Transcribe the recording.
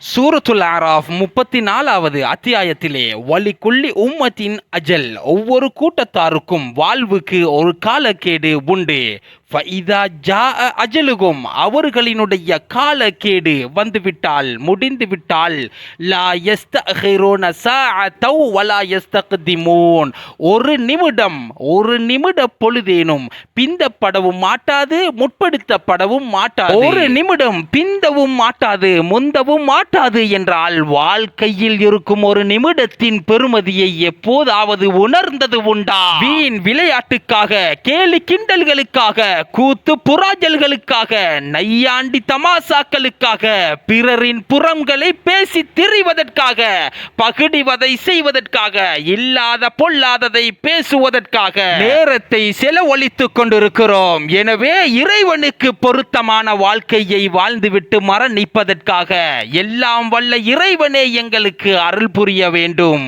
சூரத்துல் ஆராஃப் 34வது அத்தியாயத்திலே வலிக்குள்ளி உம்மத்தின் அஜல், ஒவ்வொரு கூட்டத்தாருக்கும் வாழ்வுக்கு ஒரு காலக்கேடு உண்டு. ஃபஇதா ஜாஅ அஜலுகும், அவர்களினுடைய காலக்கேடு வந்துவிட்டால், முடிந்துவிட்டால், லா யஸ்தஅகிருன ஸாஅத்தௌ வலா யஸ்தக்திமூன், ஒரு நிமிட பொழுதேனும் பிந்தப்படவும் மாட்டாது, முற்படுத்தப்படவும் மாட்டாது. ஒரு நிமிடம் பிந்தவும் மாட்டாது, முந்தவும் மாட்டாது என்றால் வாழ்க்கையில் இருக்கும் ஒரு நிமிடத்தின் பெருமதியை எப்போதாவது உணர்ந்தது உண்டா? வீண் விளையாட்டுக்காக, கேலி கிண்டல்களுக்காக, கூத்து புராஜல்களுக்காக, நையாண்டி தமாசாக்களுக்காக, பிறரின் புறங்களை பேசி திரிவதற்காக, பகுடிவதை செய்வதற்காக, இல்லாத பொல்லாததை பேசுவதற்காக நேரத்தை செலவழித்துக் கொண்டிருக்கிறோம். எனவே இறைவனுக்கு பொருத்தமான வாழ்க்கையை வாழ்ந்துவிட்டு மரணிப்பதற்காக எல்லாம் வல்ல இறைவனே எங்களுக்கு அருள் புரிய வேண்டும்.